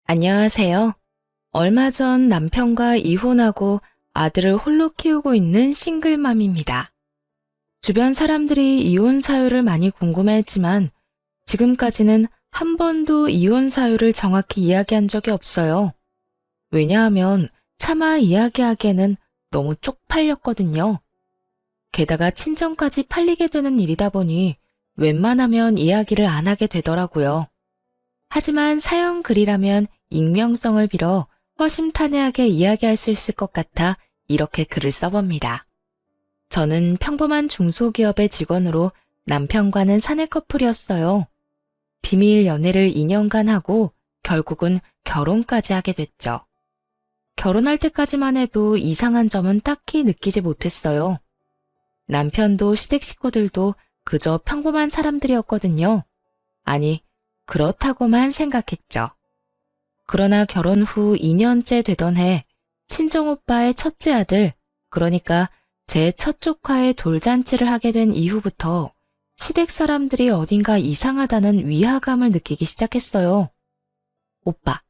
안녕하세요. 얼마 전 남편과 이혼하고 아들을 홀로 키우고 있는 싱글맘입니다. 주변 사람들이 이혼 사유를 많이 궁금해했지만 지금까지는 한 번도 이혼 사유를 정확히 이야기한 적이 없어요. 왜냐하면 차마 이야기하기에는 너무 쪽팔렸거든요. 게다가 친정까지 팔리게 되는 일이다 보니 웬만하면 이야기를 안 하게 되더라고요. 하지만 사연 글이라면 익명성을 빌어 허심탄회하게 이야기할 수 있을 것 같아 이렇게 글을 써봅니다. 저는 평범한 중소기업의 직원으로 남편과는 사내 커플이었어요. 비밀 연애를 2년간 하고 결국은 결혼까지 하게 됐죠. 결혼할 때까지만 해도 이상한 점은 딱히 느끼지 못했어요. 남편도 시댁 식구들도 그저 평범한 사람들이었거든요. 아니, 그렇다고만 생각했죠. 그러나 결혼 후 2년째 되던 해 친정오빠의 첫째 아들, 그러니까 제 첫 조카의 돌잔치를 하게 된 이후부터 시댁 사람들이 어딘가 이상하다는 위화감을 느끼기 시작했어요. 오빠,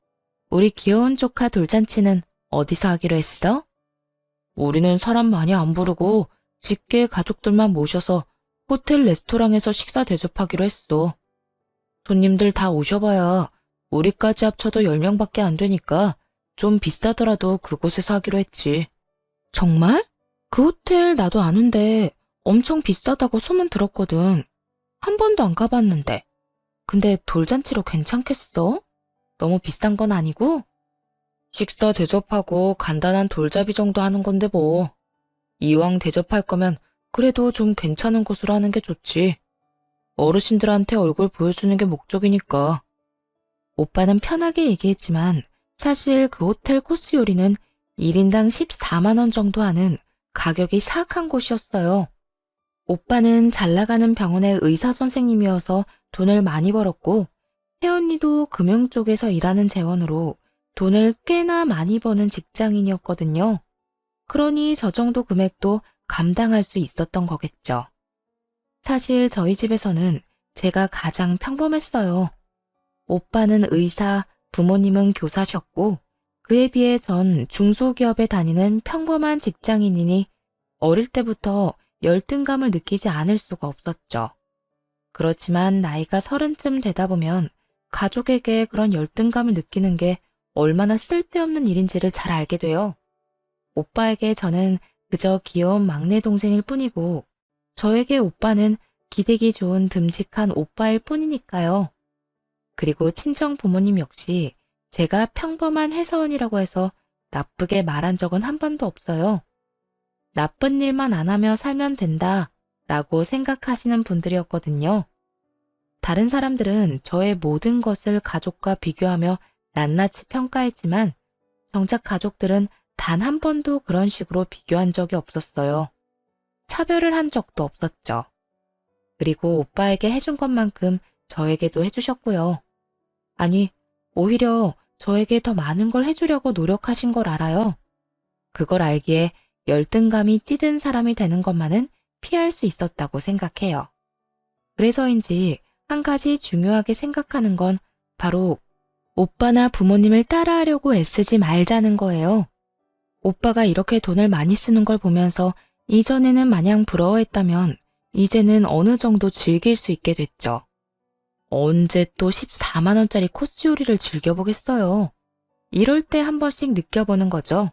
우리 귀여운 조카 돌잔치는 어디서 하기로 했어? 우리는 사람 많이 안 부르고 직계 가족들만 모셔서 호텔 레스토랑에서 식사 대접하기로 했어. 손님들 다 오셔봐야 우리까지 합쳐도 10명밖에 안 되니까 좀 비싸더라도 그곳에서 하기로 했지. 정말? 그 호텔 나도 아는데 엄청 비싸다고 소문 들었거든. 한 번도 안 가봤는데. 근데 돌잔치로 괜찮겠어? 너무 비싼 건 아니고? 식사 대접하고 간단한 돌잡이 정도 하는 건데 뭐. 이왕 대접할 거면 그래도 좀 괜찮은 곳으로 하는 게 좋지. 어르신들한테 얼굴 보여주는 게 목적이니까. 오빠는 편하게 얘기했지만 사실 그 호텔 코스 요리는 1인당 14만 원 정도 하는 가격이 사악한 곳이었어요. 오빠는 잘 나가는 병원의 의사 선생님이어서 돈을 많이 벌었고 혜언니도 금융 쪽에서 일하는 재원으로 돈을 꽤나 많이 버는 직장인이었거든요. 그러니 저 정도 금액도 감당할 수 있었던 거겠죠. 사실 저희 집에서는 제가 가장 평범했어요. 오빠는 의사, 부모님은 교사셨고 그에 비해 전 중소기업에 다니는 평범한 직장인이니 어릴 때부터 열등감을 느끼지 않을 수가 없었죠. 그렇지만 나이가 30쯤 되다 보면 가족에게 그런 열등감을 느끼는 게 얼마나 쓸데없는 일인지를 잘 알게 돼요. 오빠에게 저는 그저 귀여운 막내 동생일 뿐이고 저에게 오빠는 기대기 좋은 듬직한 오빠일 뿐이니까요. 그리고 친정 부모님 역시 제가 평범한 회사원이라고 해서 나쁘게 말한 적은 한 번도 없어요. 나쁜 일만 안 하며 살면 된다 라고 생각하시는 분들이었거든요. 다른 사람들은 저의 모든 것을 가족과 비교하며 낱낱이 평가했지만 정작 가족들은 단 한 번도 그런 식으로 비교한 적이 없었어요. 차별을 한 적도 없었죠. 그리고 오빠에게 해준 것만큼 저에게도 해주셨고요. 아니, 오히려 저에게 더 많은 걸 해주려고 노력하신 걸 알아요. 그걸 알기에 열등감이 찌든 사람이 되는 것만은 피할 수 있었다고 생각해요. 그래서인지 한 가지 중요하게 생각하는 건 바로 오빠나 부모님을 따라하려고 애쓰지 말자는 거예요. 오빠가 이렇게 돈을 많이 쓰는 걸 보면서 이전에는 마냥 부러워했다면 이제는 어느 정도 즐길 수 있게 됐죠. 언제 또 14만 원짜리 코스 요리를 즐겨보겠어요. 이럴 때 한 번씩 느껴보는 거죠.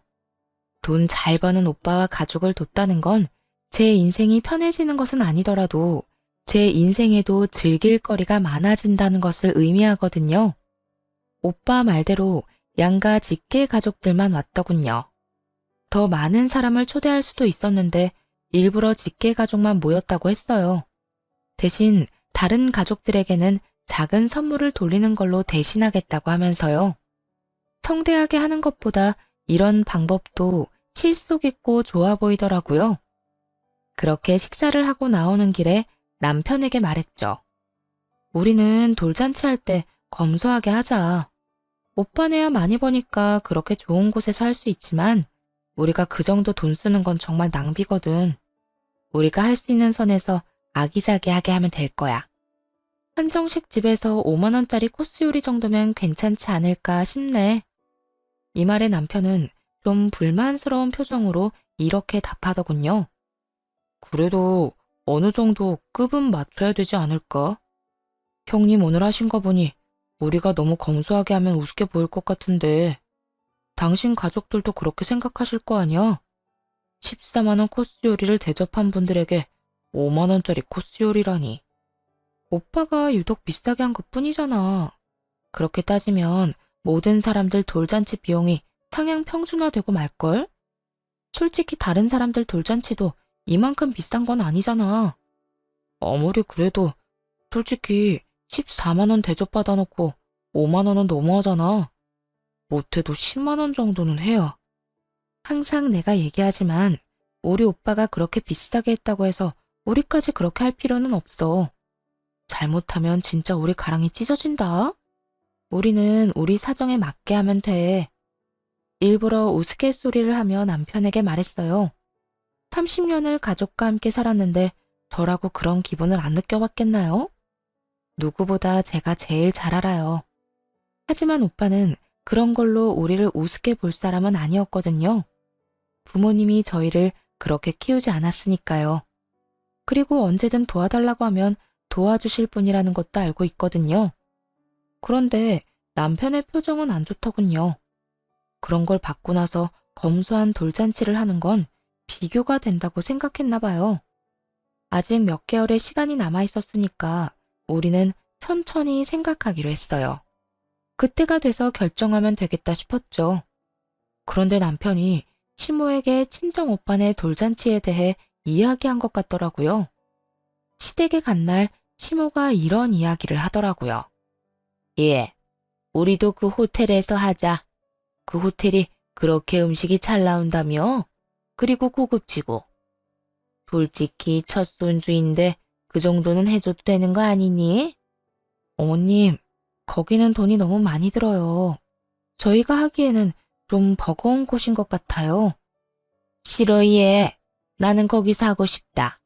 돈 잘 버는 오빠와 가족을 뒀다는 건 제 인생이 편해지는 것은 아니더라도 제 인생에도 즐길 거리가 많아진다는 것을 의미하거든요. 오빠 말대로 양가 직계 가족들만 왔더군요. 더 많은 사람을 초대할 수도 있었는데 일부러 직계 가족만 모였다고 했어요. 대신 다른 가족들에게는 작은 선물을 돌리는 걸로 대신하겠다고 하면서요. 성대하게 하는 것보다 이런 방법도 실속 있고 좋아 보이더라고요. 그렇게 식사를 하고 나오는 길에 남편에게 말했죠. 우리는 돌잔치 할 때 검소하게 하자. 오빠네야 많이 버니까 그렇게 좋은 곳에서 할 수 있지만 우리가 그 정도 돈 쓰는 건 정말 낭비거든. 우리가 할 수 있는 선에서 아기자기하게 하면 될 거야. 한정식 집에서 5만 원짜리 코스 요리 정도면 괜찮지 않을까 싶네. 이 말에 남편은 좀 불만스러운 표정으로 이렇게 답하더군요. 그래도 어느 정도 급은 맞춰야 되지 않을까? 형님 오늘 하신 거 보니 우리가 너무 검소하게 하면 우습게 보일 것 같은데 당신 가족들도 그렇게 생각하실 거 아니야? 14만 원 코스 요리를 대접한 분들에게 5만 원짜리 코스 요리라니. 오빠가 유독 비싸게 한 것뿐이잖아. 그렇게 따지면 모든 사람들 돌잔치 비용이 상향 평준화되고 말걸? 솔직히 다른 사람들 돌잔치도 이만큼 비싼 건 아니잖아. 아무리 그래도 솔직히 14만 원 대접받아 놓고 5만 원은 너무하잖아. 못해도 10만 원 정도는 해야. 항상 내가 얘기하지만 우리 오빠가 그렇게 비싸게 했다고 해서 우리까지 그렇게 할 필요는 없어. 잘못하면 진짜 우리 가랑이 찢어진다. 우리는 우리 사정에 맞게 하면 돼. 일부러 우스갯소리를 하며 남편에게 말했어요. 30년을 가족과 함께 살았는데 저라고 그런 기분을 안 느껴봤겠나요? 누구보다 제가 제일 잘 알아요. 하지만 오빠는 그런 걸로 우리를 우습게 볼 사람은 아니었거든요. 부모님이 저희를 그렇게 키우지 않았으니까요. 그리고 언제든 도와달라고 하면 도와주실 분이라는 것도 알고 있거든요. 그런데 남편의 표정은 안 좋더군요. 그런 걸 받고 나서 검소한 돌잔치를 하는 건 비교가 된다고 생각했나 봐요. 아직 몇 개월의 시간이 남아 있었으니까 우리는 천천히 생각하기로 했어요. 그때가 돼서 결정하면 되겠다 싶었죠. 그런데 남편이 시모에게 친정 오빠네 돌잔치에 대해 이야기한 것 같더라고요. 시댁에 간 날 시모가 이런 이야기를 하더라고요. 예, 우리도 그 호텔에서 하자. 그 호텔이 그렇게 음식이 잘 나온다며? 그리고 고급지고. 솔직히 첫 손주인데 그 정도는 해줘도 되는 거 아니니? 어머님, 거기는 돈이 너무 많이 들어요. 저희가 하기에는 좀 버거운 곳인 것 같아요. 싫어, 얘. 나는 거기서 하고 싶다.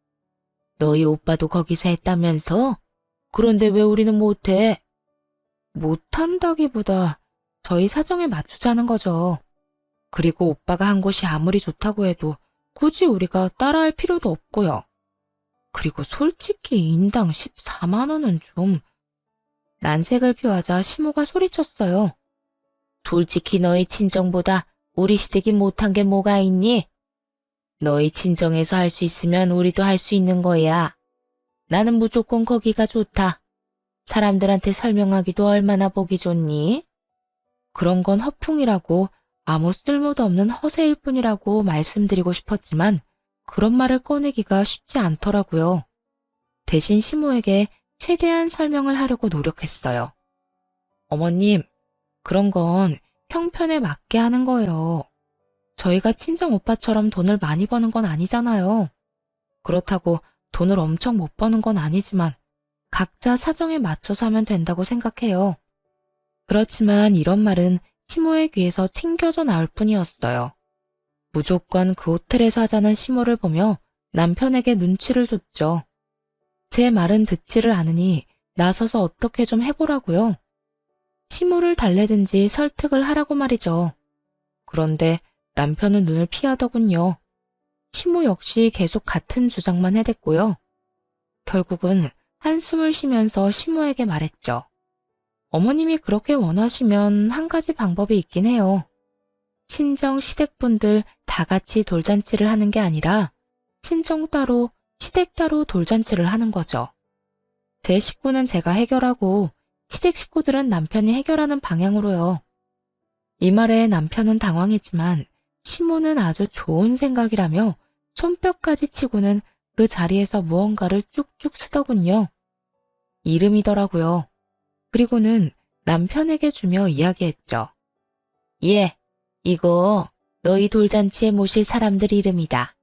너희 오빠도 거기서 했다면서? 그런데 왜 우리는 못해? 못한다기보다 저희 사정에 맞추자는 거죠. 그리고 오빠가 한 곳이 아무리 좋다고 해도 굳이 우리가 따라할 필요도 없고요. 그리고 솔직히 인당 14만 원은 좀... 난색을 표하자 시모가 소리쳤어요. 솔직히 너희 친정보다 우리 시댁이 못한 게 뭐가 있니? 너희 친정에서 할 수 있으면 우리도 할 수 있는 거야. 나는 무조건 거기가 좋다. 사람들한테 설명하기도 얼마나 보기 좋니? 그런 건 허풍이라고 아무 쓸모도 없는 허세일 뿐이라고 말씀드리고 싶었지만 그런 말을 꺼내기가 쉽지 않더라고요. 대신 시모에게 최대한 설명을 하려고 노력했어요. 어머님, 그런 건 형편에 맞게 하는 거예요. 저희가 친정 오빠처럼 돈을 많이 버는 건 아니잖아요. 그렇다고 돈을 엄청 못 버는 건 아니지만 각자 사정에 맞춰서 하면 된다고 생각해요. 그렇지만 이런 말은 시모의 귀에서 튕겨져 나올 뿐이었어요. 무조건 그 호텔에서 하자는 시모를 보며 남편에게 눈치를 줬죠. 제 말은 듣지를 않으니 나서서 어떻게 좀 해보라고요. 시모를 달래든지 설득을 하라고 말이죠. 그런데 남편은 눈을 피하더군요. 시모 역시 계속 같은 주장만 해댔고요. 결국은 한숨을 쉬면서 시모에게 말했죠. 어머님이 그렇게 원하시면 한 가지 방법이 있긴 해요. 친정 시댁분들 다 같이 돌잔치를 하는 게 아니라 친정 따로 시댁 따로 돌잔치를 하는 거죠. 제 식구는 제가 해결하고 시댁 식구들은 남편이 해결하는 방향으로요. 이 말에 남편은 당황했지만 시모는 아주 좋은 생각이라며 손뼉까지 치고는 그 자리에서 무언가를 쭉쭉 쓰더군요. 이름이더라고요. 그리고는 남편에게 주며 이야기했죠. 예, 이거 너희 돌잔치에 모실 사람들 이름이다.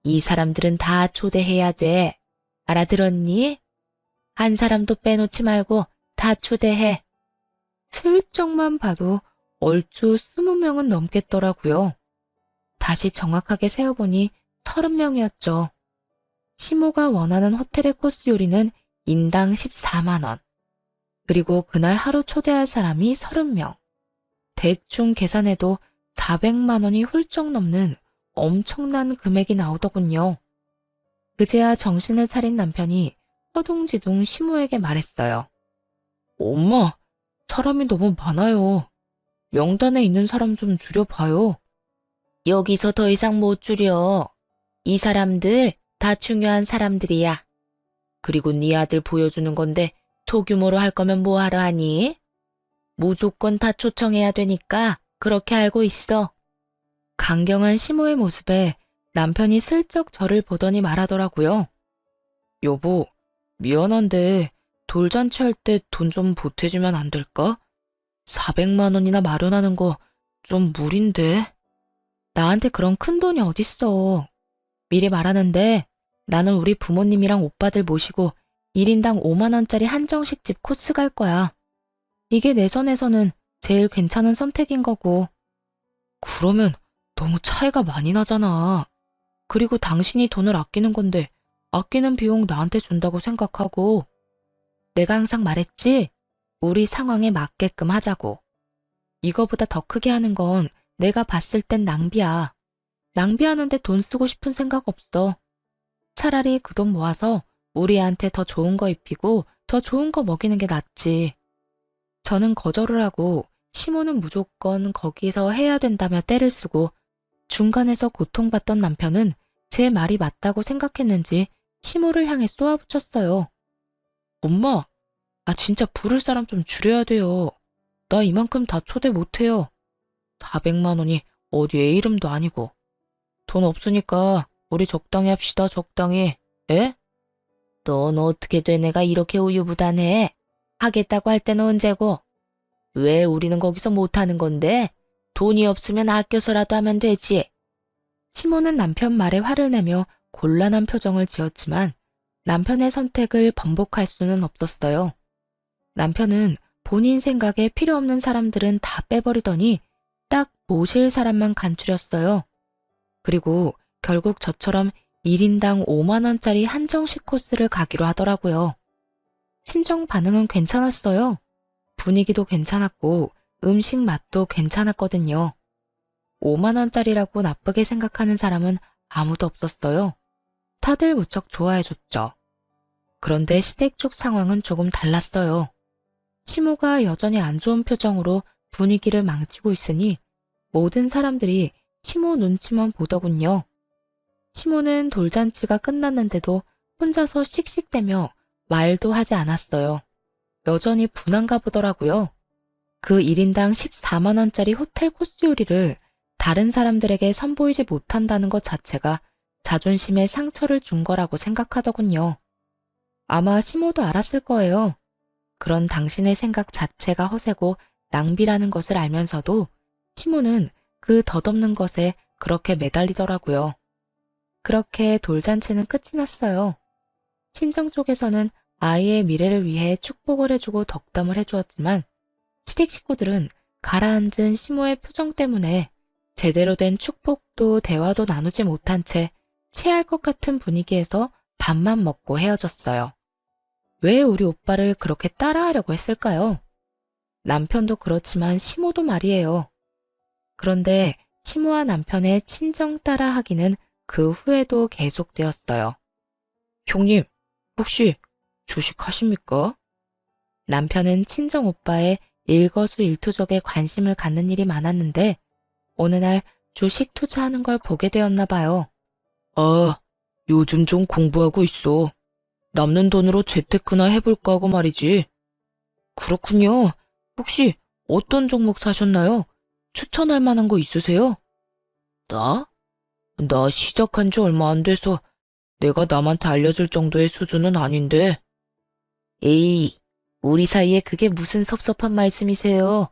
이 사람들은 다 초대해야 돼. 알아들었니? 한 사람도 빼놓지 말고 다 초대해. 슬쩍만 봐도 얼추 20명은 넘겠더라고요. 다시 정확하게 세어보니 30명이었죠. 시모가 원하는 호텔의 코스 요리는 인당 14만 원. 그리고 그날 하루 초대할 사람이 30명. 대충 계산해도 400만 원이 훌쩍 넘는 엄청난 금액이 나오더군요. 그제야 정신을 차린 남편이 허둥지둥 시모에게 말했어요. 엄마, 사람이 너무 많아요. 명단에 있는 사람 좀 줄여봐요. 여기서 더 이상 못 줄여. 이 사람들 다 중요한 사람들이야. 그리고 네 아들 보여주는 건데 소규모로 할 거면 뭐 하러 하니? 무조건 다 초청해야 되니까 그렇게 알고 있어. 강경한 시모의 모습에 남편이 슬쩍 저를 보더니 말하더라고요. 여보, 미안한데 돌잔치 할 때 돈 좀 보태주면 안 될까? 400만 원이나 마련하는 거 좀 무리인데. 나한테 그런 큰 돈이 어딨어. 미리 말하는데 나는 우리 부모님이랑 오빠들 모시고 1인당 5만 원짜리 한정식집 코스 갈 거야. 이게 내 선에서는 제일 괜찮은 선택인 거고. 그러면 너무 차이가 많이 나잖아. 그리고 당신이 돈을 아끼는 건데 아끼는 비용 나한테 준다고 생각하고. 내가 항상 말했지? 우리 상황에 맞게끔 하자고. 이거보다 더 크게 하는 건 내가 봤을 땐 낭비야. 낭비하는데 돈 쓰고 싶은 생각 없어. 차라리 그 돈 모아서 우리 애한테 더 좋은 거 입히고 더 좋은 거 먹이는 게 낫지. 저는 거절을 하고 시모는 무조건 거기서 해야 된다며 떼를 쓰고 중간에서 고통받던 남편은 제 말이 맞다고 생각했는지 시모를 향해 쏘아붙였어요. 엄마, 진짜 부를 사람 좀 줄여야 돼요. 나 이만큼 다 초대 못해요. 400만 원이 어디 애 이름도 아니고. 돈 없으니까 우리 적당히 합시다, 적당히. 에? 넌 어떻게 돼 내가 이렇게 우유부단해? 하겠다고 할 때는 언제고? 왜 우리는 거기서 못하는 건데? 돈이 없으면 아껴서라도 하면 되지. 시모는 남편 말에 화를 내며 곤란한 표정을 지었지만 남편의 선택을 번복할 수는 없었어요. 남편은 본인 생각에 필요 없는 사람들은 다 빼버리더니 딱 모실 사람만 간추렸어요. 그리고 결국 저처럼 1인당 5만 원짜리 한정식 코스를 가기로 하더라고요. 친정 반응은 괜찮았어요. 분위기도 괜찮았고 음식 맛도 괜찮았거든요. 5만 원짜리라고 나쁘게 생각하는 사람은 아무도 없었어요. 다들 무척 좋아해줬죠. 그런데 시댁 쪽 상황은 조금 달랐어요. 시모가 여전히 안 좋은 표정으로 분위기를 망치고 있으니 모든 사람들이 시모 눈치만 보더군요. 시모는 돌잔치가 끝났는데도 혼자서 씩씩대며 말도 하지 않았어요. 여전히 분한가 보더라고요. 그 1인당 14만 원짜리 호텔 코스 요리를 다른 사람들에게 선보이지 못한다는 것 자체가 자존심에 상처를 준 거라고 생각하더군요. 아마 시모도 알았을 거예요. 그런 당신의 생각 자체가 허세고 낭비라는 것을 알면서도 시모는 그 덧없는 것에 그렇게 매달리더라고요. 그렇게 돌잔치는 끝이 났어요. 친정 쪽에서는 아이의 미래를 위해 축복을 해주고 덕담을 해주었지만 시댁 식구들은 가라앉은 시모의 표정 때문에 제대로 된 축복도 대화도 나누지 못한 채 체할 것 같은 분위기에서 밥만 먹고 헤어졌어요. 왜 우리 오빠를 그렇게 따라하려고 했을까요? 남편도 그렇지만 시모도 말이에요. 그런데 시모와 남편의 친정 따라하기는 그 후에도 계속되었어요. 형님, 혹시 주식하십니까? 남편은 친정 오빠의 일거수일투족에 관심을 갖는 일이 많았는데 어느 날 주식 투자하는 걸 보게 되었나 봐요. 요즘 좀 공부하고 있어. 남는 돈으로 재테크나 해볼까 하고 말이지. 그렇군요. 혹시 어떤 종목 사셨나요? 추천할 만한 거 있으세요? 나? 나 시작한 지 얼마 안 돼서 내가 남한테 알려줄 정도의 수준은 아닌데. 에이, 우리 사이에 그게 무슨 섭섭한 말씀이세요?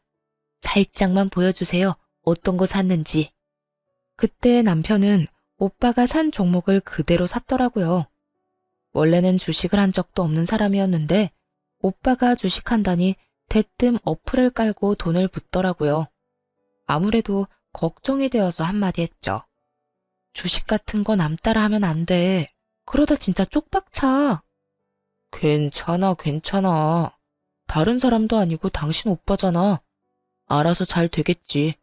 살짝만 보여주세요. 어떤 거 샀는지. 그때 남편은 오빠가 산 종목을 그대로 샀더라고요. 원래는 주식을 한 적도 없는 사람이었는데 오빠가 주식한다니 대뜸 어플을 깔고 돈을 붓더라고요. 아무래도 걱정이 되어서 한마디 했죠. 주식 같은 거 남 따라 하면 안 돼. 그러다 진짜 쪽박차. 괜찮아, 괜찮아. 다른 사람도 아니고 당신 오빠잖아. 알아서 잘 되겠지.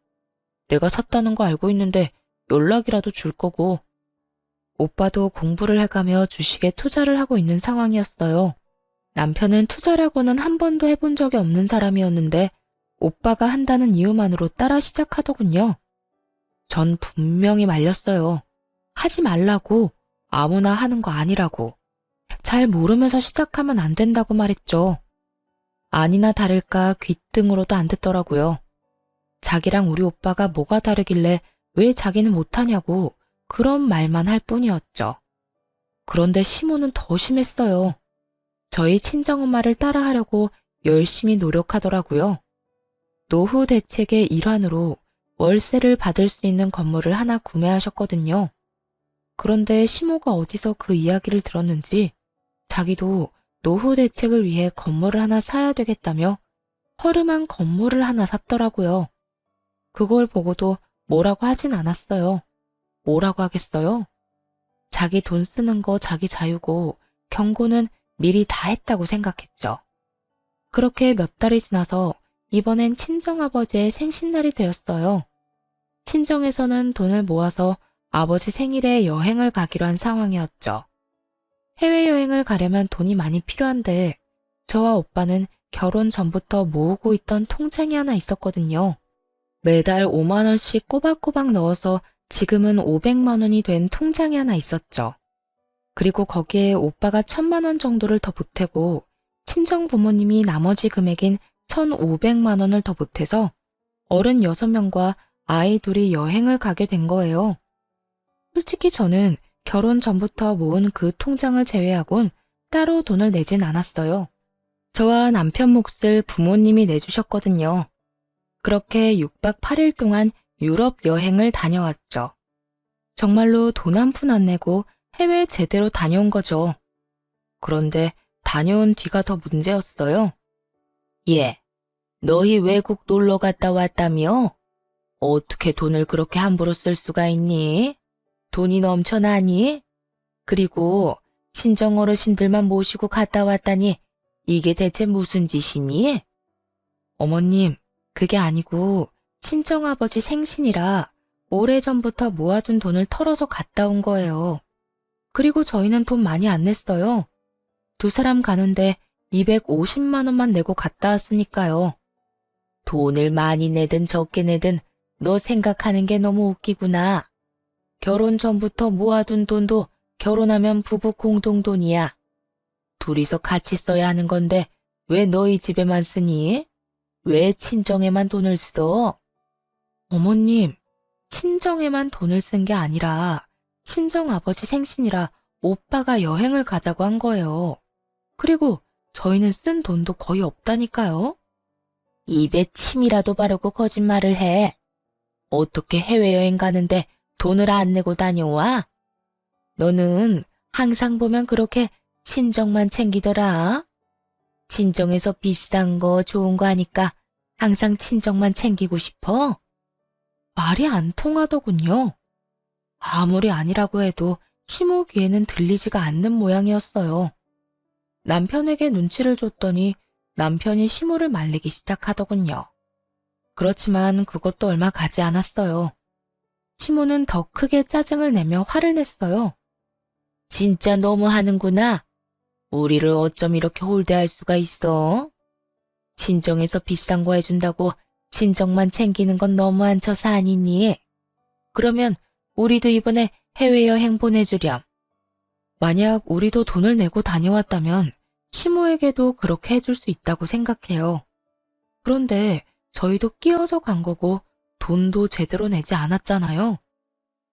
내가 샀다는 거 알고 있는데 연락이라도 줄 거고. 오빠도 공부를 해가며 주식에 투자를 하고 있는 상황이었어요. 남편은 투자라고는 한 번도 해본 적이 없는 사람이었는데 오빠가 한다는 이유만으로 따라 시작하더군요. 전 분명히 말렸어요. 하지 말라고, 아무나 하는 거 아니라고. 잘 모르면서 시작하면 안 된다고 말했죠. 아니나 다를까 귓등으로도 안 듣더라고요. 자기랑 우리 오빠가 뭐가 다르길래 왜 자기는 못하냐고 그런 말만 할 뿐이었죠. 그런데 시모는 더 심했어요. 저희 친정엄마를 따라하려고 열심히 노력하더라고요. 노후 대책의 일환으로 월세를 받을 수 있는 건물을 하나 구매하셨거든요. 그런데 시모가 어디서 그 이야기를 들었는지 자기도 노후 대책을 위해 건물을 하나 사야 되겠다며 허름한 건물을 하나 샀더라고요. 그걸 보고도 뭐라고 하진 않았어요. 뭐라고 하겠어요? 자기 돈 쓰는 거 자기 자유고 경고는 미리 다 했다고 생각했죠. 그렇게 몇 달이 지나서 이번엔 친정아버지의 생신날이 되었어요. 친정에서는 돈을 모아서 아버지 생일에 여행을 가기로 한 상황이었죠. 해외여행을 가려면 돈이 많이 필요한데 저와 오빠는 결혼 전부터 모으고 있던 통장이 하나 있었거든요. 매달 5만 원씩 꼬박꼬박 넣어서 지금은 500만 원이 된 통장이 하나 있었죠. 그리고 거기에 오빠가 1,000만 원 정도를 더 보태고 친정 부모님이 나머지 금액인 1,500만 원을 더 보태서 어른 6명과 아이 둘이 여행을 가게 된 거예요. 솔직히 저는 결혼 전부터 모은 그 통장을 제외하곤 따로 돈을 내진 않았어요. 저와 남편 몫을 부모님이 내주셨거든요. 그렇게 6박 8일 동안 유럽 여행을 다녀왔죠. 정말로 돈 한 푼 안 내고 해외 제대로 다녀온 거죠. 그런데 다녀온 뒤가 더 문제였어요. 예, 너희 외국 놀러 갔다 왔다며? 어떻게 돈을 그렇게 함부로 쓸 수가 있니? 돈이 넘쳐나니? 그리고 친정 어르신들만 모시고 갔다 왔다니 이게 대체 무슨 짓이니? 어머님, 그게 아니고 친정아버지 생신이라 오래전부터 모아둔 돈을 털어서 갔다 온 거예요. 그리고 저희는 돈 많이 안 냈어요. 두 사람 가는데 250만 원만 내고 갔다 왔으니까요. 돈을 많이 내든 적게 내든 너 생각하는 게 너무 웃기구나. 결혼 전부터 모아둔 돈도 결혼하면 부부 공동돈이야. 둘이서 같이 써야 하는 건데 왜 너희 집에만 쓰니? 왜 친정에만 돈을 써? 어머님, 친정에만 돈을 쓴 게 아니라 친정아버지 생신이라 오빠가 여행을 가자고 한 거예요. 그리고 저희는 쓴 돈도 거의 없다니까요. 입에 침이라도 바르고 거짓말을 해. 어떻게 해외여행 가는데 돈을 안 내고 다녀와? 너는 항상 보면 그렇게 친정만 챙기더라. 친정에서 비싼 거 좋은 거 하니까 항상 친정만 챙기고 싶어? 말이 안 통하더군요. 아무리 아니라고 해도 시모 귀에는 들리지가 않는 모양이었어요. 남편에게 눈치를 줬더니 남편이 시모를 말리기 시작하더군요. 그렇지만 그것도 얼마 가지 않았어요. 시모는 더 크게 짜증을 내며 화를 냈어요. 진짜 너무하는구나. 우리를 어쩜 이렇게 홀대할 수가 있어? 친정에서 비싼 거 해준다고 친정만 챙기는 건 너무한 처사 아니니? 그러면 우리도 이번에 해외여행 보내주렴. 만약 우리도 돈을 내고 다녀왔다면 시모에게도 그렇게 해줄 수 있다고 생각해요. 그런데 저희도 끼어서 간 거고 돈도 제대로 내지 않았잖아요.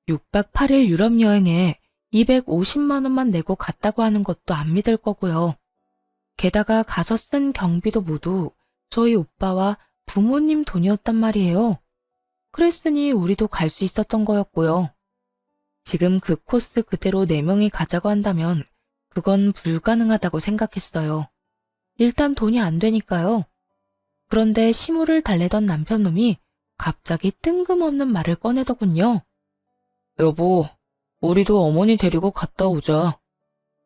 6박 8일 유럽 여행에 250만 원만 내고 갔다고 하는 것도 안 믿을 거고요. 게다가 가서 쓴 경비도 모두 저희 오빠와 부모님 돈이었단 말이에요. 그랬으니 우리도 갈 수 있었던 거였고요. 지금 그 코스 그대로 4명이 가자고 한다면 그건 불가능하다고 생각했어요. 일단 돈이 안 되니까요. 그런데 시무를 달래던 남편놈이 갑자기 뜬금없는 말을 꺼내더군요. 여보, 우리도 어머니 데리고 갔다 오자.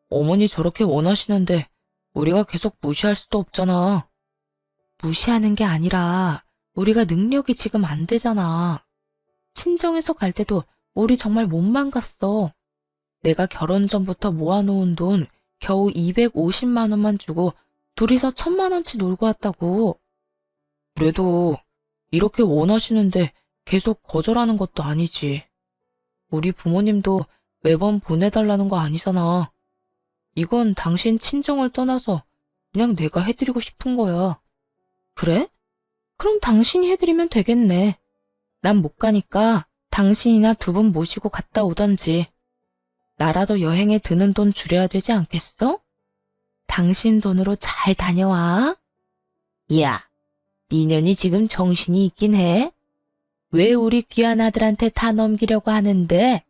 어머니 저렇게 원하시는데 우리가 계속 무시할 수도 없잖아. 무시하는 게 아니라 우리가 능력이 지금 안 되잖아. 친정에서 갈 때도 우리 정말 몸만 갔어. 내가 결혼 전부터 모아놓은 돈 겨우 250만 원만 주고 둘이서 1000만 원치 놀고 왔다고. 그래도 이렇게 원하시는데 계속 거절하는 것도 아니지. 우리 부모님도 매번 보내달라는 거 아니잖아. 이건 당신 친정을 떠나서 그냥 내가 해드리고 싶은 거야. 그래? 그럼 당신이 해드리면 되겠네. 난 못 가니까 당신이나 두 분 모시고 갔다 오던지. 나라도 여행에 드는 돈 줄여야 되지 않겠어? 당신 돈으로 잘 다녀와. 야, 니년이 지금 정신이 있긴 해? 왜 우리 귀한 아들한테 다 넘기려고 하는데?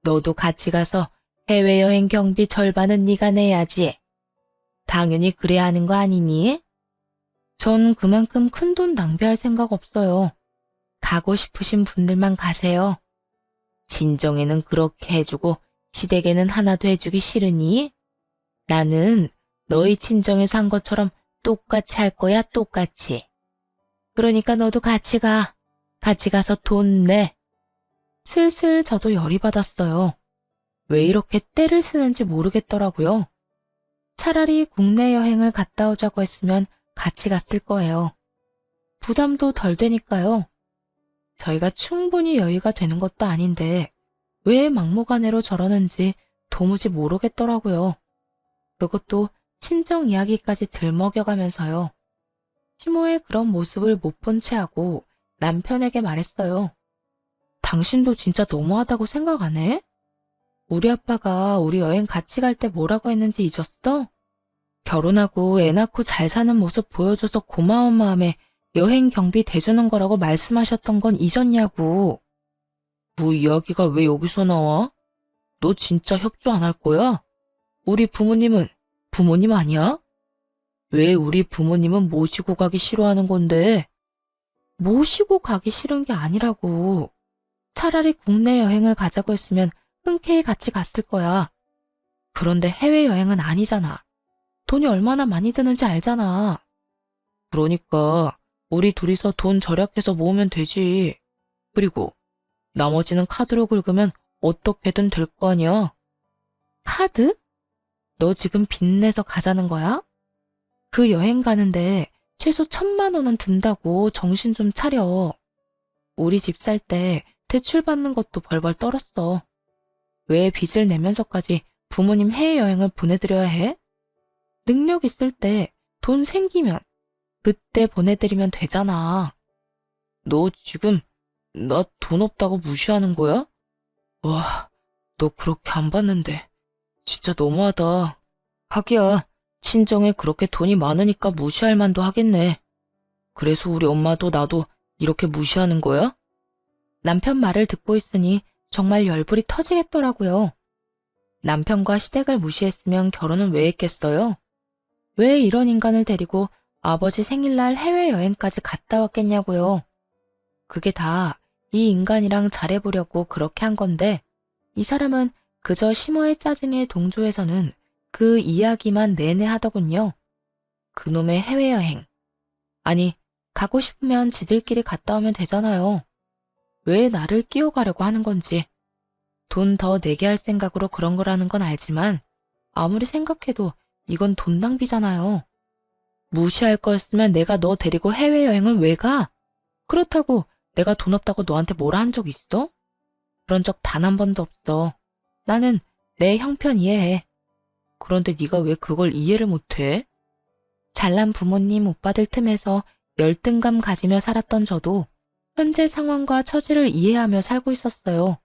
너도 같이 가서 해외여행 경비 절반은 네가 내야지. 당연히 그래야 하는 거 아니니? 전 그만큼 큰 돈 낭비할 생각 없어요. 가고 싶으신 분들만 가세요. 친정에는 그렇게 해주고 시댁에는 하나도 해주기 싫으니? 나는 너희 친정에서 한 것처럼 똑같이 할 거야, 똑같이. 그러니까 너도 같이 가. 같이 가서 돈 내. 슬슬 저도 열이 받았어요. 왜 이렇게 떼를 쓰는지 모르겠더라고요. 차라리 국내 여행을 갔다 오자고 했으면 같이 갔을 거예요. 부담도 덜 되니까요. 저희가 충분히 여유가 되는 것도 아닌데 왜 막무가내로 저러는지 도무지 모르겠더라고요. 그것도 친정 이야기까지 들먹여가면서요. 시모의 그런 모습을 못 본 채 하고 남편에게 말했어요. 당신도 진짜 너무하다고 생각 안 해? 우리 아빠가 우리 여행 같이 갈 때 뭐라고 했는지 잊었어? 결혼하고 애 낳고 잘 사는 모습 보여줘서 고마운 마음에 여행 경비 대주는 거라고 말씀하셨던 건 잊었냐고. 뭐 이야기가 왜 여기서 나와? 너 진짜 협조 안 할 거야? 우리 부모님은 부모님 아니야? 왜 우리 부모님은 모시고 가기 싫어하는 건데? 모시고 가기 싫은 게 아니라고. 차라리 국내 여행을 가자고 했으면 흔쾌히 같이 갔을 거야. 그런데 해외여행은 아니잖아. 돈이 얼마나 많이 드는지 알잖아. 그러니까 우리 둘이서 돈 절약해서 모으면 되지. 그리고 나머지는 카드로 긁으면 어떻게든 될 거 아니야. 카드? 너 지금 빚내서 가자는 거야? 그 여행 가는데 최소 1000만 원은 든다고 정신 좀 차려. 우리 집 살 때 대출 받는 것도 벌벌 떨었어. 왜 빚을 내면서까지 부모님 해외여행을 보내드려야 해? 능력 있을 때 돈 생기면 그때 보내드리면 되잖아. 너 지금 나 돈 없다고 무시하는 거야? 와, 너 그렇게 안 받는데 진짜 너무하다. 하기야, 친정에 그렇게 돈이 많으니까 무시할 만도 하겠네. 그래서 우리 엄마도 나도 이렇게 무시하는 거야? 남편 말을 듣고 있으니 정말 열불이 터지겠더라고요. 남편과 시댁을 무시했으면 결혼은 왜 했겠어요? 왜 이런 인간을 데리고 아버지 생일날 해외여행까지 갔다 왔겠냐고요. 그게 다 이 인간이랑 잘해보려고 그렇게 한 건데 이 사람은 그저 심호의 짜증에 동조해서는 그 이야기만 내내 하더군요. 그놈의 해외여행. 아니, 가고 싶으면 지들끼리 갔다 오면 되잖아요. 왜 나를 끼워가려고 하는 건지. 돈 더 내게 할 생각으로 그런 거라는 건 알지만 아무리 생각해도 이건 돈 낭비잖아요. 무시할 거였으면 내가 너 데리고 해외여행을 왜 가? 그렇다고 내가 돈 없다고 너한테 뭐라 한 적 있어? 그런 적 단 한 번도 없어. 나는 내 형편 이해해. 그런데 네가 왜 그걸 이해를 못해? 잘난 부모님 오빠들 틈에서 열등감 가지며 살았던 저도 현재 상황과 처지를 이해하며 살고 있었어요.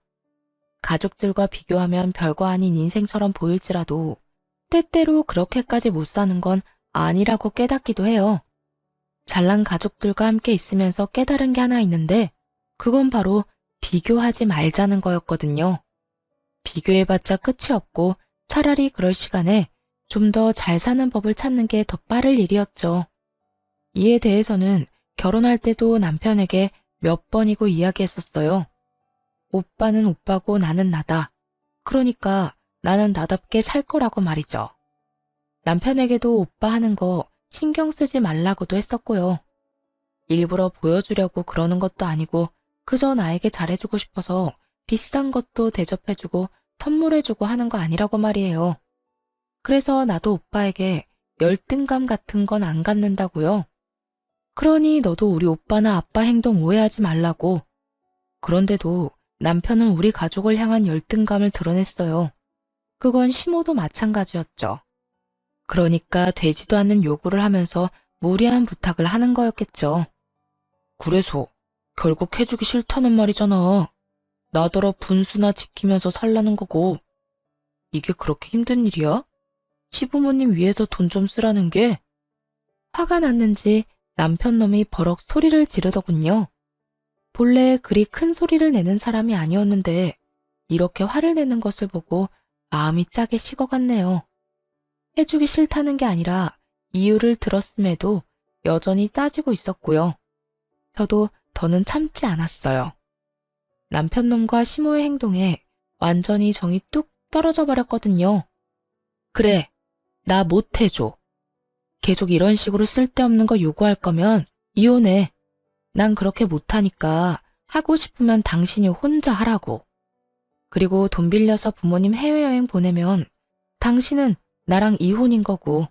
가족들과 비교하면 별거 아닌 인생처럼 보일지라도 때때로 그렇게까지 못 사는 건 아니라고 깨닫기도 해요. 잘난 가족들과 함께 있으면서 깨달은 게 하나 있는데 그건 바로 비교하지 말자는 거였거든요. 비교해봤자 끝이 없고 차라리 그럴 시간에 좀 더 잘 사는 법을 찾는 게 더 빠를 일이었죠. 이에 대해서는 결혼할 때도 남편에게 몇 번이고 이야기했었어요. 오빠는 오빠고 나는 나다. 그러니까 나는 나답게 살 거라고 말이죠. 남편에게도 오빠 하는 거 신경 쓰지 말라고도 했었고요. 일부러 보여주려고 그러는 것도 아니고 그저 나에게 잘해주고 싶어서 비싼 것도 대접해주고 선물해주고 하는 거 아니라고 말이에요. 그래서 나도 오빠에게 열등감 같은 건 안 갖는다고요. 그러니 너도 우리 오빠나 아빠 행동 오해하지 말라고. 그런데도 남편은 우리 가족을 향한 열등감을 드러냈어요. 그건 시모도 마찬가지였죠. 그러니까 되지도 않는 요구를 하면서 무리한 부탁을 하는 거였겠죠. 그래서 결국 해주기 싫다는 말이잖아. 나더러 분수나 지키면서 살라는 거고. 이게 그렇게 힘든 일이야? 시부모님 위해서 돈 좀 쓰라는 게? 화가 났는지 남편 놈이 버럭 소리를 지르더군요. 본래 그리 큰 소리를 내는 사람이 아니었는데 이렇게 화를 내는 것을 보고 마음이 짜게 식어갔네요. 해주기 싫다는 게 아니라 이유를 들었음에도 여전히 따지고 있었고요. 저도 더는 참지 않았어요. 남편 놈과 시모의 행동에 완전히 정이 뚝 떨어져 버렸거든요. 그래, 나 못해줘. 계속 이런 식으로 쓸데없는 거 요구할 거면 이혼해. 난 그렇게 못하니까 하고 싶으면 당신이 혼자 하라고. 그리고 돈 빌려서 부모님 해외여행 보내면 당신은 나랑 이혼인 거고.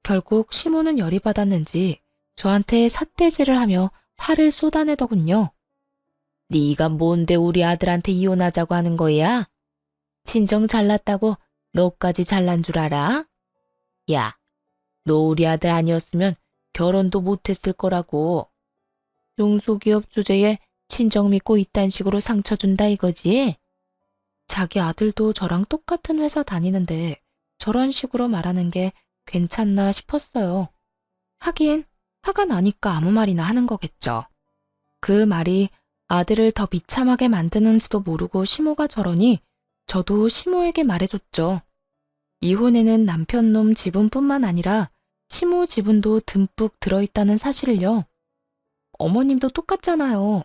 결국 시모는 열이 받았는지 저한테 삿대질을 하며 화를 쏟아내더군요. 네가 뭔데 우리 아들한테 이혼하자고 하는 거야? 친정 잘났다고 너까지 잘난 줄 알아? 야, 너 우리 아들 아니었으면 결혼도 못했을 거라고. 중소기업 주제에 친정 믿고 이딴 식으로 상처 준다 이거지? 자기 아들도 저랑 똑같은 회사 다니는데 저런 식으로 말하는 게 괜찮나 싶었어요. 하긴 화가 나니까 아무 말이나 하는 거겠죠. 그 말이 아들을 더 비참하게 만드는지도 모르고 시모가 저러니 저도 시모에게 말해줬죠. 이혼에는 남편 놈 지분뿐만 아니라 시모 지분도 듬뿍 들어있다는 사실을요. 어머님도 똑같잖아요.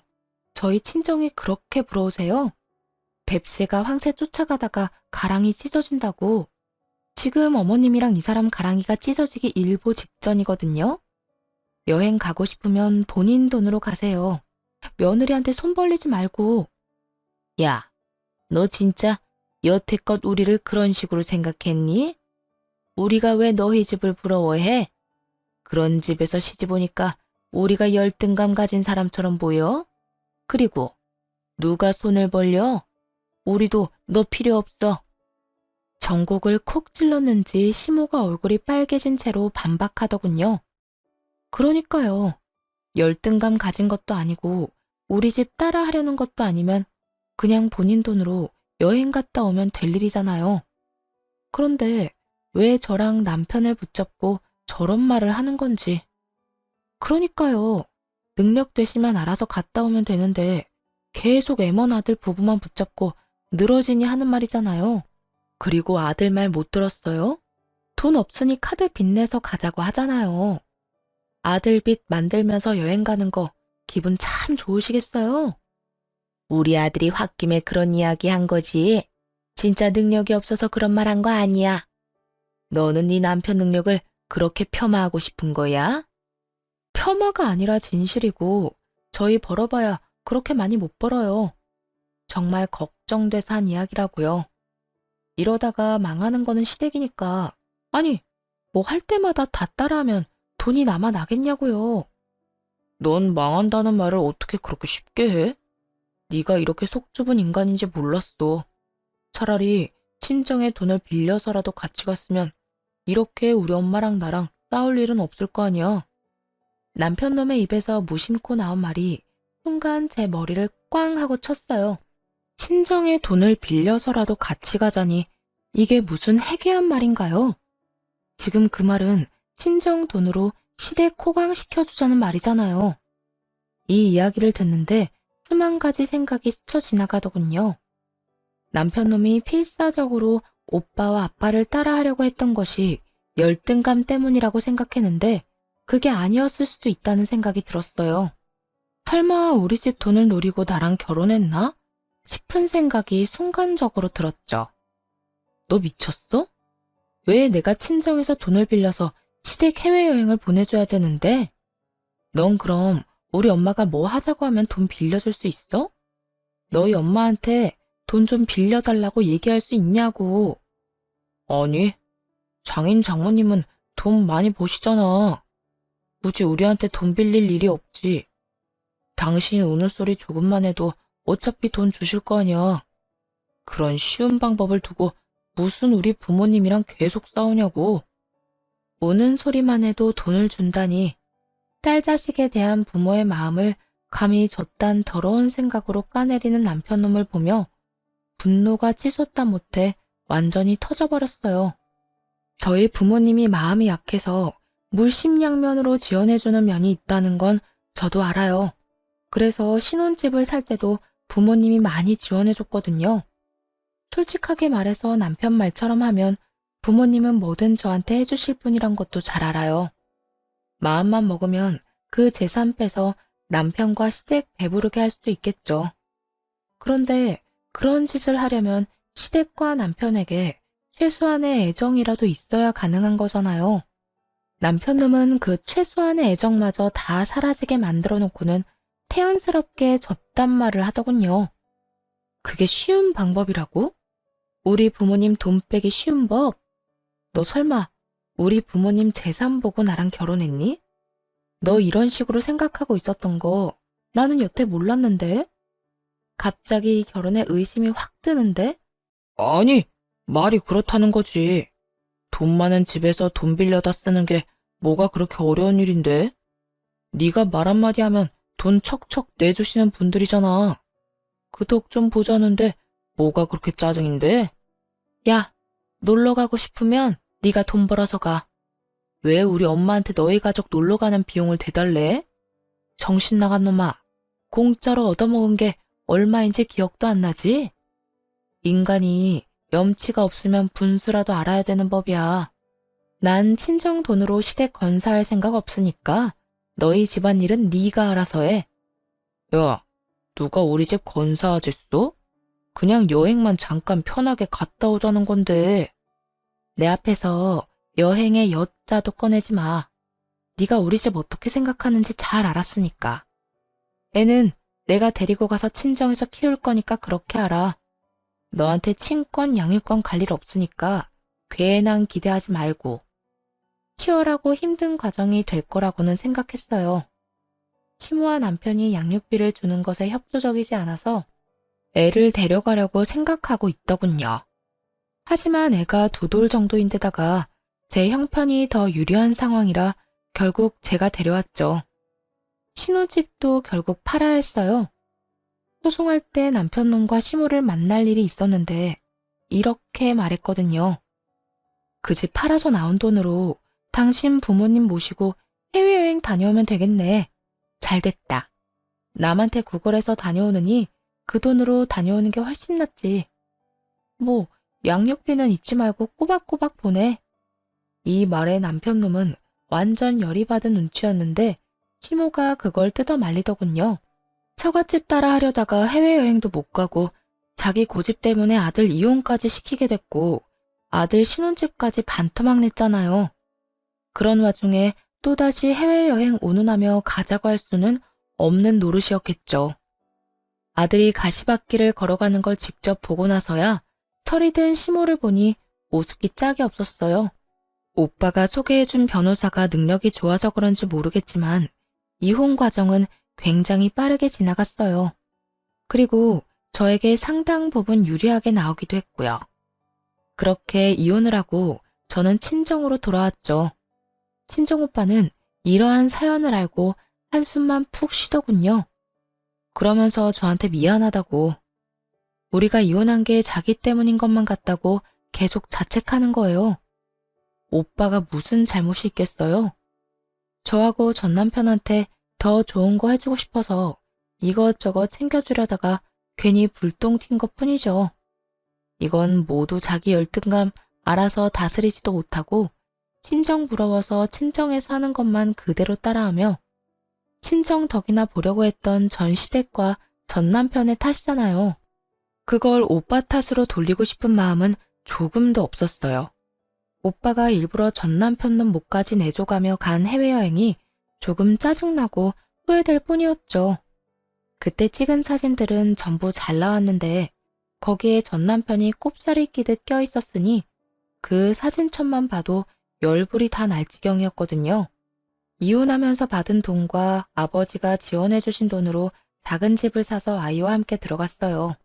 저희 친정이 그렇게 부러우세요? 뱁새가 황새 쫓아가다가 가랑이 찢어진다고. 지금 어머님이랑 이 사람 가랑이가 찢어지기 일보 직전이거든요. 여행 가고 싶으면 본인 돈으로 가세요. 며느리한테 손 벌리지 말고. 야, 너 진짜 여태껏 우리를 그런 식으로 생각했니? 우리가 왜 너희 집을 부러워해? 그런 집에서 시집 오니까 우리가 열등감 가진 사람처럼 보여? 그리고 누가 손을 벌려? 우리도 너 필요 없어. 전곡을 콕 찔렀는지 시모가 얼굴이 빨개진 채로 반박하더군요. 그러니까요. 열등감 가진 것도 아니고 우리 집 따라 하려는 것도 아니면 그냥 본인 돈으로 여행 갔다 오면 될 일이잖아요. 그런데 왜 저랑 남편을 붙잡고 저런 말을 하는 건지. 그러니까요. 능력 되시면 알아서 갔다 오면 되는데 계속 애먼 아들 부부만 붙잡고 늘어지니 하는 말이잖아요. 그리고 아들 말 못 들었어요? 돈 없으니 카드 빚내서 가자고 하잖아요. 아들 빚 만들면서 여행 가는 거 기분 참 좋으시겠어요? 우리 아들이 홧김에 그런 이야기 한 거지. 진짜 능력이 없어서 그런 말 한 거 아니야. 너는 네 남편 능력을 그렇게 폄하하고 싶은 거야? 폄하가 아니라 진실이고 저희 벌어봐야 그렇게 많이 못 벌어요. 정말 걱정돼서 한 이야기라고요. 이러다가 망하는 거는 시댁이니까. 아니, 뭐 할 때마다 다 따라하면 돈이 남아 나겠냐고요. 넌 망한다는 말을 어떻게 그렇게 쉽게 해? 네가 이렇게 속 좁은 인간인지 몰랐어. 차라리 친정에 돈을 빌려서라도 같이 갔으면 이렇게 우리 엄마랑 나랑 싸울 일은 없을 거 아니야. 남편 놈의 입에서 무심코 나온 말이 순간 제 머리를 꽝 하고 쳤어요. 친정에 돈을 빌려서라도 같이 가자니 이게 무슨 해괴한 말인가요? 지금 그 말은 친정 돈으로 시댁 호강시켜주자는 말이잖아요. 이 이야기를 듣는데 수만 가지 생각이 스쳐 지나가더군요. 남편 놈이 필사적으로 오빠와 아빠를 따라하려고 했던 것이 열등감 때문이라고 생각했는데 그게 아니었을 수도 있다는 생각이 들었어요. 설마 우리 집 돈을 노리고 나랑 결혼했나? 싶은 생각이 순간적으로 들었죠. 너 미쳤어? 왜 내가 친정에서 돈을 빌려서 시댁 해외여행을 보내줘야 되는데? 넌 그럼 우리 엄마가 뭐 하자고 하면 돈 빌려줄 수 있어? 너희 엄마한테 돈 좀 빌려달라고 얘기할 수 있냐고. 아니, 장인 장모님은 돈 많이 버시잖아. 굳이 우리한테 돈 빌릴 일이 없지. 당신 우는 소리 조금만 해도 어차피 돈 주실 거 아니야. 그런 쉬운 방법을 두고 무슨 우리 부모님이랑 계속 싸우냐고. 우는 소리만 해도 돈을 준다니 딸 자식에 대한 부모의 마음을 감히 저딴 더러운 생각으로 까내리는 남편놈을 보며 분노가 치솟다 못해 완전히 터져버렸어요. 저희 부모님이 마음이 약해서 물심양면으로 지원해주는 면이 있다는 건 저도 알아요. 그래서 신혼집을 살 때도 부모님이 많이 지원해줬거든요. 솔직하게 말해서 남편 말처럼 하면 부모님은 뭐든 저한테 해주실 분이란 것도 잘 알아요. 마음만 먹으면 그 재산 빼서 남편과 시댁 배부르게 할 수도 있겠죠. 그런데 그런 짓을 하려면 시댁과 남편에게 최소한의 애정이라도 있어야 가능한 거잖아요. 남편놈은 그 최소한의 애정마저 다 사라지게 만들어 놓고는 태연스럽게 저딴 말을 하더군요. 그게 쉬운 방법이라고? 우리 부모님 돈 빼기 쉬운 법? 너 설마 우리 부모님 재산 보고 나랑 결혼했니? 너 이런 식으로 생각하고 있었던 거 나는 여태 몰랐는데? 갑자기 결혼에 의심이 확 드는데? 아니, 말이 그렇다는 거지. 돈 많은 집에서 돈 빌려다 쓰는 게 뭐가 그렇게 어려운 일인데? 네가 말 한마디 하면 돈 척척 내주시는 분들이잖아. 그 덕 좀 보자는데 뭐가 그렇게 짜증인데? 야, 놀러 가고 싶으면 네가 돈 벌어서 가. 왜 우리 엄마한테 너희 가족 놀러 가는 비용을 대달래? 정신 나간 놈아. 공짜로 얻어먹은 게 얼마인지 기억도 안 나지? 인간이 염치가 없으면 분수라도 알아야 되는 법이야. 난 친정 돈으로 시댁 건사할 생각 없으니까 너희 집안일은 네가 알아서 해. 야, 누가 우리 집 건사하겠어? 그냥 여행만 잠깐 편하게 갔다 오자는 건데. 내 앞에서 여행의 여자도 꺼내지 마. 네가 우리 집 어떻게 생각하는지 잘 알았으니까. 애는 내가 데리고 가서 친정에서 키울 거니까 그렇게 알아. 너한테 친권, 양육권 갈 일 없으니까 괜한 기대하지 말고. 치열하고 힘든 과정이 될 거라고는 생각했어요. 시무와 남편이 양육비를 주는 것에 협조적이지 않아서 애를 데려가려고 생각하고 있더군요. 하지만 애가 2돌 정도인데다가 제 형편이 더 유리한 상황이라 결국 제가 데려왔죠. 신혼집도 결국 팔아야 했어요. 소송할 때 남편놈과 시무를 만날 일이 있었는데 이렇게 말했거든요. 그 집 팔아서 나온 돈으로 당신 부모님 모시고 해외여행 다녀오면 되겠네. 잘됐다. 남한테 구걸해서 다녀오느니 그 돈으로 다녀오는 게 훨씬 낫지. 뭐 양육비는 잊지 말고 꼬박꼬박 보내. 이 말에 남편놈은 완전 열이 받은 눈치였는데 시모가 그걸 뜯어 말리더군요. 처갓집 따라 하려다가 해외여행도 못 가고 자기 고집 때문에 아들 이혼까지 시키게 됐고 아들 신혼집까지 반토막 냈잖아요. 그런 와중에 또다시 해외여행 운운하며 가자고 할 수는 없는 노릇이었겠죠. 아들이 가시밭길을 걸어가는 걸 직접 보고 나서야 철이 든 시모를 보니 오숙이 짝이 없었어요. 오빠가 소개해준 변호사가 능력이 좋아서 그런지 모르겠지만 이혼 과정은 굉장히 빠르게 지나갔어요. 그리고 저에게 상당 부분 유리하게 나오기도 했고요. 그렇게 이혼을 하고 저는 친정으로 돌아왔죠. 친정오빠는 이러한 사연을 알고 한숨만 푹 쉬더군요. 그러면서 저한테 미안하다고, 우리가 이혼한 게 자기 때문인 것만 같다고 계속 자책하는 거예요. 오빠가 무슨 잘못이 있겠어요? 저하고 전 남편한테 더 좋은 거 해주고 싶어서 이것저것 챙겨주려다가 괜히 불똥 튄 것 뿐이죠. 이건 모두 자기 열등감 알아서 다스리지도 못하고 친정 부러워서 친정에서 하는 것만 그대로 따라하며 친정 덕이나 보려고 했던 전 시댁과 전 남편의 탓이잖아요. 그걸 오빠 탓으로 돌리고 싶은 마음은 조금도 없었어요. 오빠가 일부러 전 남편 놈 목까지 내줘가며 간 해외여행이 조금 짜증나고 후회될 뿐이었죠. 그때 찍은 사진들은 전부 잘 나왔는데 거기에 전 남편이 꼽살이 끼듯 껴있었으니 그 사진첩만 봐도 열불이 다 날 지경이었거든요. 이혼하면서 받은 돈과 아버지가 지원해주신 돈으로 작은 집을 사서 아이와 함께 들어갔어요.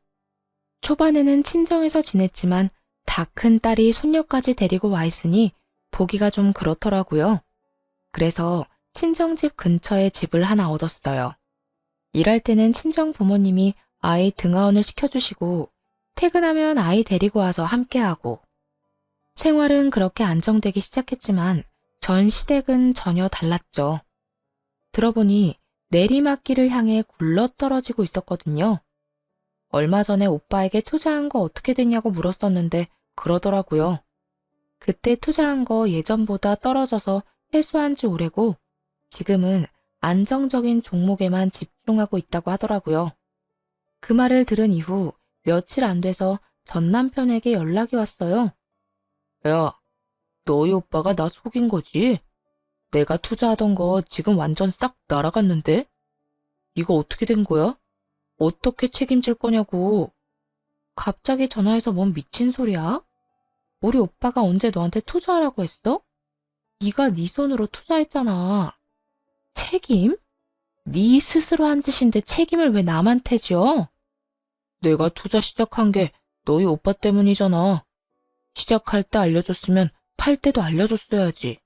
초반에는 친정에서 지냈지만 다 큰 딸이 손녀까지 데리고 와 있으니 보기가 좀 그렇더라고요. 그래서 친정집 근처에 집을 하나 얻었어요. 일할 때는 친정 부모님이 아이 등하원을 시켜주시고 퇴근하면 아이 데리고 와서 함께하고 생활은 그렇게 안정되기 시작했지만 전 시댁은 전혀 달랐죠. 들어보니 내리막길을 향해 굴러떨어지고 있었거든요. 얼마 전에 오빠에게 투자한 거 어떻게 됐냐고 물었었는데 그러더라고요. 그때 투자한 거 예전보다 떨어져서 회수한 지 오래고 지금은 안정적인 종목에만 집중하고 있다고 하더라고요. 그 말을 들은 이후 며칠 안 돼서 전 남편에게 연락이 왔어요. 야, 너희 오빠가 나 속인 거지? 내가 투자하던 거 지금 완전 싹 날아갔는데? 이거 어떻게 된 거야? 어떻게 책임질 거냐고. 갑자기 전화해서 뭔 미친 소리야? 우리 오빠가 언제 너한테 투자하라고 했어? 네가 네 손으로 투자했잖아. 책임? 네 스스로 한 짓인데 책임을 왜 남한테 져? 내가 투자 시작한 게 너희 오빠 때문이잖아. 시작할 때 알려줬으면 팔 때도 알려줬어야지.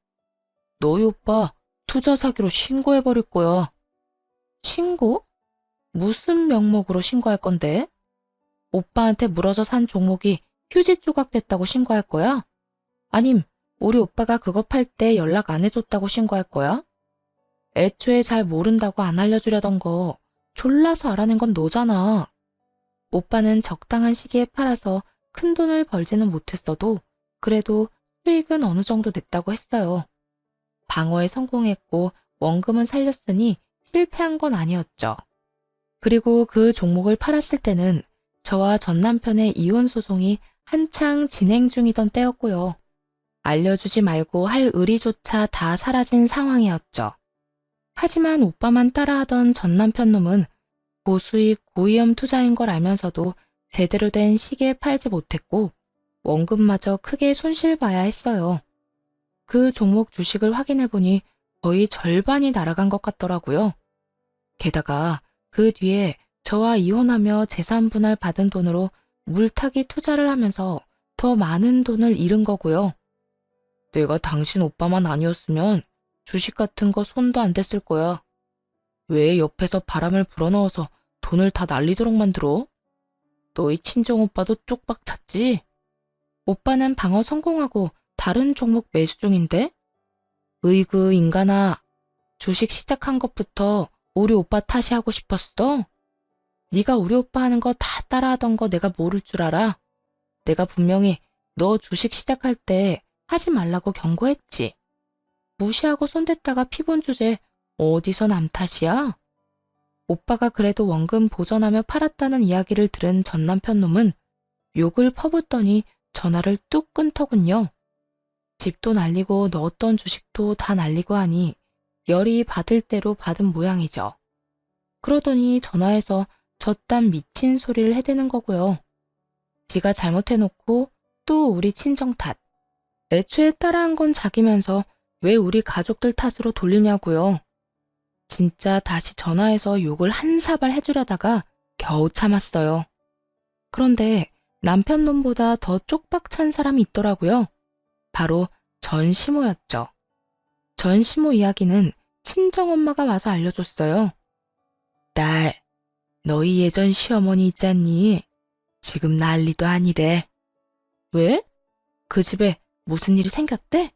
너희 오빠 투자 사기로 신고해버릴 거야. 신고? 무슨 명목으로 신고할 건데? 오빠한테 물어서 산 종목이 휴지 조각 됐다고 신고할 거야? 아님 우리 오빠가 그거 팔 때 연락 안 해줬다고 신고할 거야? 애초에 잘 모른다고 안 알려주려던 거 졸라서 알아낸 건 너잖아. 오빠는 적당한 시기에 팔아서 큰 돈을 벌지는 못했어도 그래도 수익은 어느 정도 냈다고 했어요. 방어에 성공했고 원금은 살렸으니 실패한 건 아니었죠. 그리고 그 종목을 팔았을 때는 저와 전 남편의 이혼 소송이 한창 진행 중이던 때였고요. 알려주지 말고 할 의리조차 다 사라진 상황이었죠. 하지만 오빠만 따라하던 전 남편 놈은 고수익 고위험 투자인 걸 알면서도 제대로 된 시기에 팔지 못했고 원금마저 크게 손실봐야 했어요. 그 종목 주식을 확인해보니 거의 절반이 날아간 것 같더라고요. 게다가 그 뒤에 저와 이혼하며 재산 분할 받은 돈으로 물타기 투자를 하면서 더 많은 돈을 잃은 거고요. 내가 당신 오빠만 아니었으면 주식 같은 거 손도 안 댔을 거야. 왜 옆에서 바람을 불어넣어서 돈을 다 날리도록 만들어? 너희 친정 오빠도 쪽박 찼지? 오빠는 방어 성공하고 다른 종목 매수 중인데? 으이그 인간아, 주식 시작한 것부터 우리 오빠 탓이 하고 싶었어? 네가 우리 오빠 하는 거 다 따라하던 거 내가 모를 줄 알아? 내가 분명히 너 주식 시작할 때 하지 말라고 경고했지. 무시하고 손댔다가 피본 주제 어디서 남 탓이야? 오빠가 그래도 원금 보전하며 팔았다는 이야기를 들은 전 남편 놈은 욕을 퍼붓더니 전화를 뚝 끊더군요. 집도 날리고 넣었던 주식도 다 날리고 하니 열이 받을 대로 받은 모양이죠. 그러더니 전화해서 저딴 미친 소리를 해대는 거고요. 지가 잘못해놓고 또 우리 친정 탓. 애초에 따라한 건 자기면서 왜 우리 가족들 탓으로 돌리냐고요. 진짜 다시 전화해서 욕을 한 사발 해주려다가 겨우 참았어요. 그런데 남편 놈보다 더 쪽박찬 사람이 있더라고요. 바로 전시모였죠. 전시모 이야기는 친정엄마가 와서 알려줬어요. 딸, 너희 예전 시어머니 있잖니? 지금 난리도 아니래. 왜? 그 집에 무슨 일이 생겼대?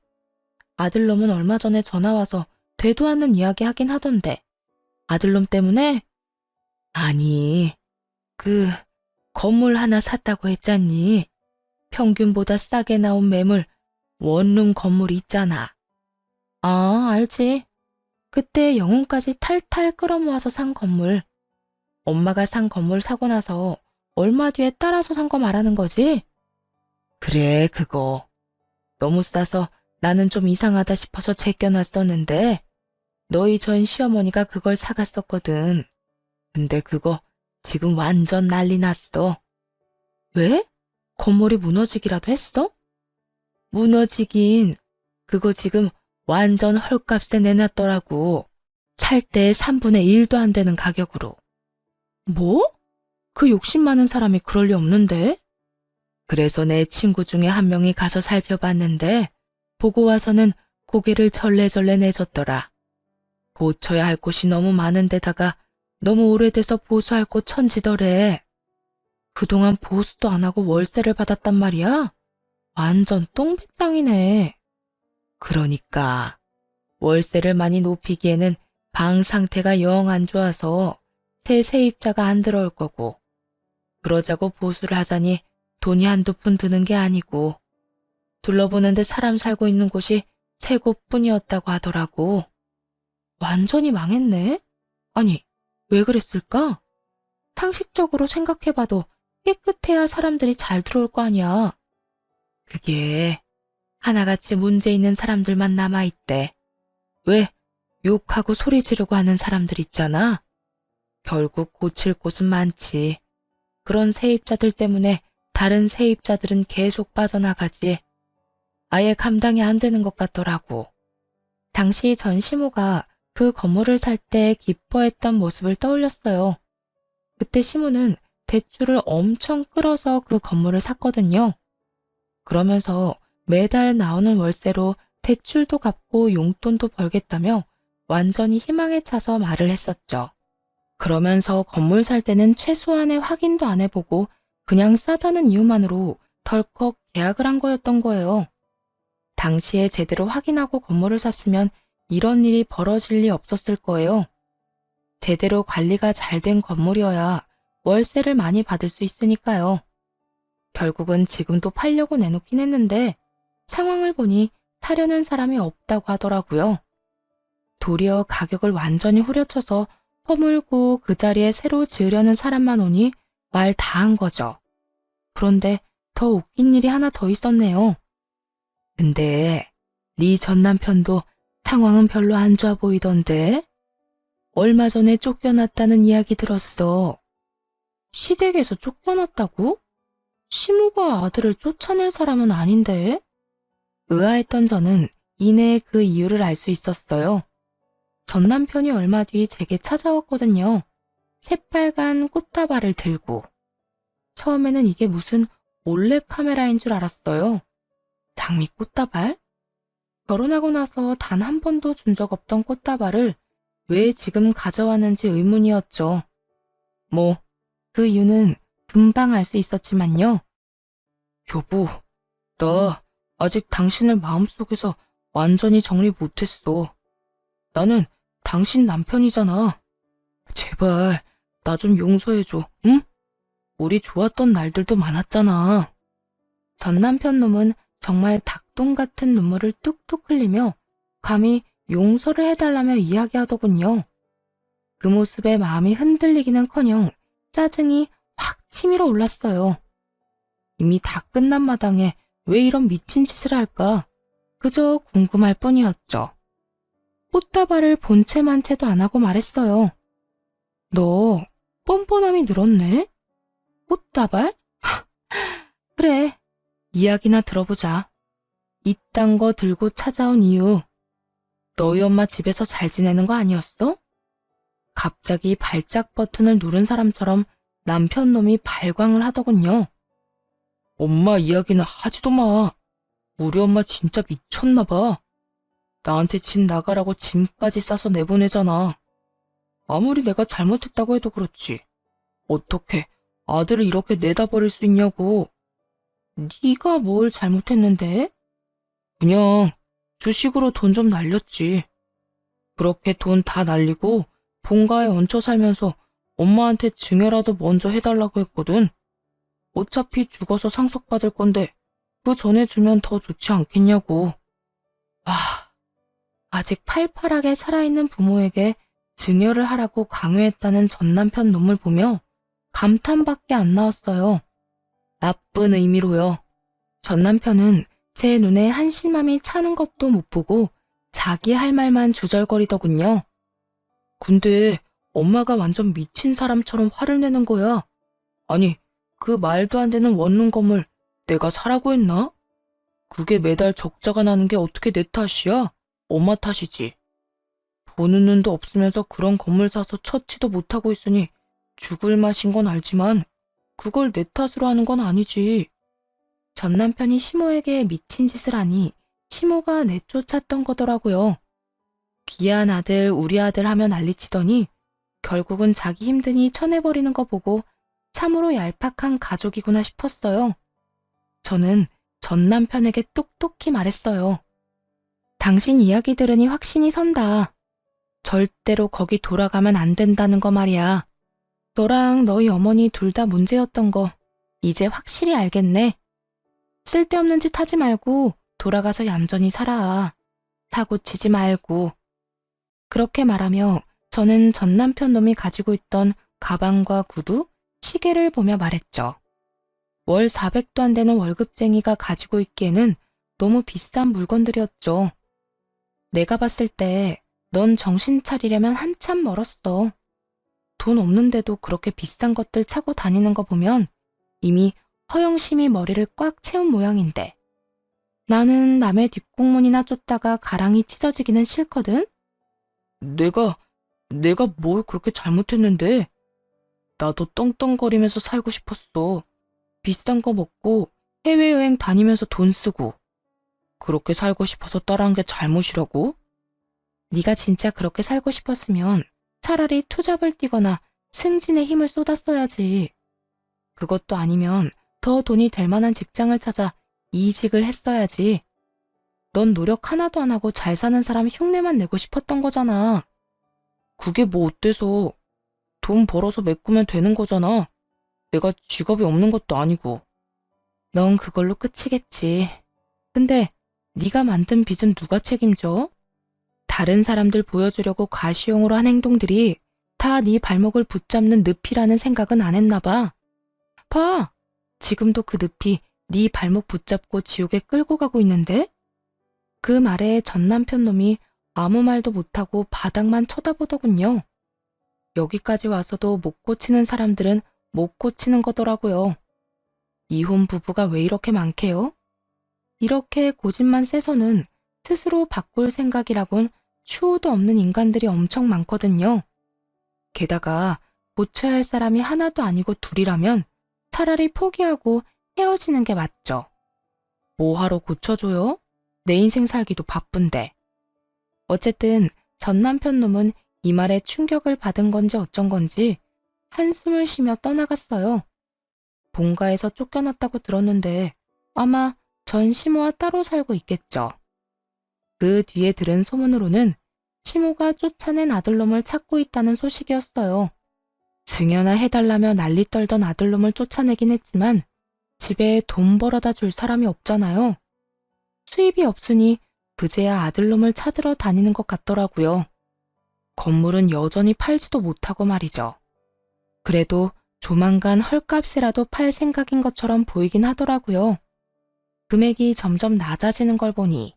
아들놈은 얼마 전에 전화와서 되도 않는 이야기 하긴 하던데. 아들놈 때문에? 아니, 그 건물 하나 샀다고 했잖니. 평균보다 싸게 나온 매물 원룸 건물이 있잖아. 아, 알지. 그때 영혼까지 탈탈 끌어모아서 산 건물. 엄마가 산 건물 사고 나서 얼마 뒤에 따라서 산 거 말하는 거지? 그래, 그거. 너무 싸서 나는 좀 이상하다 싶어서 제껴놨었는데 너희 전 시어머니가 그걸 사갔었거든. 근데 그거 지금 완전 난리 났어. 왜? 건물이 무너지기라도 했어? 무너지긴. 그거 지금 완전 헐값에 내놨더라고. 살 때 3분의 1도 안 되는 가격으로. 뭐? 그 욕심 많은 사람이 그럴 리 없는데? 그래서 내 친구 중에 한 명이 가서 살펴봤는데 보고 와서는 고개를 절레절레 내줬더라. 고쳐야 할 곳이 너무 많은데다가 너무 오래돼서 보수할 곳 천지더래. 그동안 보수도 안 하고 월세를 받았단 말이야? 완전 똥배짱이네. 그러니까 월세를 많이 높이기에는 방 상태가 영 안 좋아서 새 세입자가 안 들어올 거고 그러자고 보수를 하자니 돈이 한두 푼 드는 게 아니고 둘러보는데 사람 살고 있는 곳이 세 곳뿐이었다고 하더라고. 완전히 망했네? 아니, 왜 그랬을까? 상식적으로 생각해봐도 깨끗해야 사람들이 잘 들어올 거 아니야. 그게 하나같이 문제 있는 사람들만 남아있대. 왜 욕하고 소리 지르고 하는 사람들 있잖아. 결국 고칠 곳은 많지. 그런 세입자들 때문에 다른 세입자들은 계속 빠져나가지. 아예 감당이 안 되는 것 같더라고. 당시 전 시모가 그 건물을 살 때 기뻐했던 모습을 떠올렸어요. 그때 시모는 대출을 엄청 끌어서 그 건물을 샀거든요. 그러면서 매달 나오는 월세로 대출도 갚고 용돈도 벌겠다며 완전히 희망에 차서 말을 했었죠. 그러면서 건물 살 때는 최소한의 확인도 안 해보고 그냥 싸다는 이유만으로 덜컥 계약을 한 거였던 거예요. 당시에 제대로 확인하고 건물을 샀으면 이런 일이 벌어질 리 없었을 거예요. 제대로 관리가 잘 된 건물이어야 월세를 많이 받을 수 있으니까요. 결국은 지금도 팔려고 내놓긴 했는데 상황을 보니 사려는 사람이 없다고 하더라고요. 도리어 가격을 완전히 후려쳐서 허물고 그 자리에 새로 지으려는 사람만 오니 말 다 한 거죠. 그런데 더 웃긴 일이 하나 더 있었네요. 근데 네 전 남편도 상황은 별로 안 좋아 보이던데? 얼마 전에 쫓겨났다는 이야기 들었어. 시댁에서 쫓겨났다고? 시모가 아들을 쫓아낼 사람은 아닌데? 의아했던 저는 이내 그 이유를 알 수 있었어요. 전 남편이 얼마 뒤 제게 찾아왔거든요. 새빨간 꽃다발을 들고. 처음에는 이게 무슨 몰래카메라인 줄 알았어요. 장미 꽃다발? 결혼하고 나서 단 한 번도 준 적 없던 꽃다발을 왜 지금 가져왔는지 의문이었죠. 뭐, 그 이유는 금방 알 수 있었지만요. 여보, 나 아직 당신을 마음속에서 완전히 정리 못했어. 나는 당신 남편이잖아. 제발 나 좀 용서해줘, 응? 우리 좋았던 날들도 많았잖아. 전 남편 놈은 정말 닭똥 같은 눈물을 뚝뚝 흘리며 감히 용서를 해달라며 이야기하더군요. 그 모습에 마음이 흔들리기는커녕 짜증이 확 치밀어 올랐어요. 이미 다 끝난 마당에 왜 이런 미친 짓을 할까? 그저 궁금할 뿐이었죠. 꽃다발을 본체만 채도 안 하고 말했어요. 너 뻔뻔함이 늘었네? 꽃다발? 그래, 이야기나 들어보자. 이딴 거 들고 찾아온 이유. 너희 엄마 집에서 잘 지내는 거 아니었어? 갑자기 발작 버튼을 누른 사람처럼 남편 놈이 발광을 하더군요. 엄마 이야기는 하지도 마. 우리 엄마 진짜 미쳤나 봐. 나한테 집 나가라고 짐까지 싸서 내보내잖아. 아무리 내가 잘못했다고 해도 그렇지. 어떻게 아들을 이렇게 내다 버릴 수 있냐고. 네가 뭘 잘못했는데? 그냥 주식으로 돈 좀 날렸지. 그렇게 돈 다 날리고 본가에 얹혀 살면서 엄마한테 증여라도 먼저 해달라고 했거든. 어차피 죽어서 상속받을 건데 그 전에 주면 더 좋지 않겠냐고. 아직 팔팔하게 살아있는 부모에게 증여를 하라고 강요했다는 전 남편 놈을 보며 감탄밖에 안 나왔어요. 나쁜 의미로요. 전 남편은 제 눈에 한심함이 차는 것도 못 보고 자기 할 말만 주절거리더군요. 근데 엄마가 완전 미친 사람처럼 화를 내는 거야. 아니, 그 말도 안 되는 원룸 건물 내가 사라고 했나? 그게 매달 적자가 나는 게 어떻게 내 탓이야? 엄마 탓이지. 보는 눈도 없으면서 그런 건물 사서 처치도 못하고 있으니 죽을 맛인 건 알지만 그걸 내 탓으로 하는 건 아니지. 전 남편이 시모에게 미친 짓을 하니 시모가 내쫓았던 거더라고요. 귀한 아들, 우리 아들 하며 난리치더니 결국은 자기 힘드니 쳐내버리는 거 보고 참으로 얄팍한 가족이구나 싶었어요. 저는 전 남편에게 똑똑히 말했어요. 당신 이야기 들으니 확신이 선다. 절대로 거기 돌아가면 안 된다는 거 말이야. 너랑 너희 어머니 둘 다 문제였던 거 이제 확실히 알겠네. 쓸데없는 짓 하지 말고 돌아가서 얌전히 살아. 사고 치지 말고. 그렇게 말하며 저는 전 남편 놈이 가지고 있던 가방과 구두, 시계를 보며 말했죠. 월 400도 안 되는 월급쟁이가 가지고 있기에는 너무 비싼 물건들이었죠. 내가 봤을 때 넌 정신 차리려면 한참 멀었어. 돈 없는데도 그렇게 비싼 것들 차고 다니는 거 보면 이미 허영심이 머리를 꽉 채운 모양인데. 나는 남의 뒷공문이나 쫓다가 가랑이 찢어지기는 싫거든? 내가 뭘 그렇게 잘못했는데? 나도 떵떵거리면서 살고 싶었어. 비싼 거 먹고 해외여행 다니면서 돈 쓰고. 그렇게 살고 싶어서 따라한 게 잘못이라고? 네가 진짜 그렇게 살고 싶었으면 차라리 투잡을 뛰거나 승진의 힘을 쏟았어야지. 그것도 아니면 더 돈이 될 만한 직장을 찾아 이직을 했어야지. 넌 노력 하나도 안 하고 잘 사는 사람 흉내만 내고 싶었던 거잖아. 그게 뭐 어때서? 돈 벌어서 메꾸면 되는 거잖아. 내가 직업이 없는 것도 아니고. 넌 그걸로 끝이겠지. 근데 네가 만든 빚은 누가 책임져? 다른 사람들 보여주려고 과시용으로 한 행동들이 다 네 발목을 붙잡는 늪이라는 생각은 안 했나 봐. 봐! 지금도 그 늪이 네 발목 붙잡고 지옥에 끌고 가고 있는데? 그 말에 전 남편 놈이 아무 말도 못하고 바닥만 쳐다보더군요. 여기까지 와서도 못 고치는 사람들은 못 고치는 거더라고요. 이혼 부부가 왜 이렇게 많게요? 이렇게 고집만 세서는 스스로 바꿀 생각이라곤 추호도 없는 인간들이 엄청 많거든요. 게다가 고쳐야 할 사람이 하나도 아니고 둘이라면 차라리 포기하고 헤어지는 게 맞죠. 뭐하러 고쳐줘요? 내 인생 살기도 바쁜데. 어쨌든 전 남편 놈은 이 말에 충격을 받은 건지 어쩐 건지 한숨을 쉬며 떠나갔어요. 본가에서 쫓겨났다고 들었는데 아마 전 시모와 따로 살고 있겠죠. 그 뒤에 들은 소문으로는 시모가 쫓아낸 아들놈을 찾고 있다는 소식이었어요. 증여나 해달라며 난리 떨던 아들놈을 쫓아내긴 했지만 집에 돈 벌어다 줄 사람이 없잖아요. 수입이 없으니 그제야 아들놈을 찾으러 다니는 것 같더라고요. 건물은 여전히 팔지도 못하고 말이죠. 그래도 조만간 헐값이라도 팔 생각인 것처럼 보이긴 하더라고요. 금액이 점점 낮아지는 걸 보니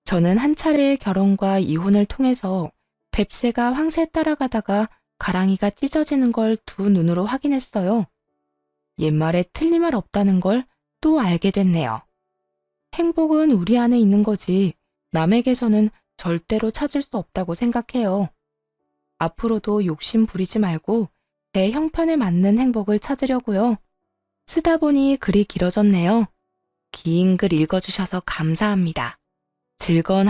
저는 한 차례의 결혼과 이혼을 통해서 뱁새가 황새 따라가다가 가랑이가 찢어지는 걸 두 눈으로 확인했어요. 옛말에 틀린 말 없다는 걸 또 알게 됐네요. 행복은 우리 안에 있는 거지 남에게서는 절대로 찾을 수 없다고 생각해요. 앞으로도 욕심 부리지 말고 제 형편에 맞는 행복을 찾으려고요. 쓰다 보니 글이 길어졌네요. 긴 글 읽어주셔서 감사합니다. 즐거운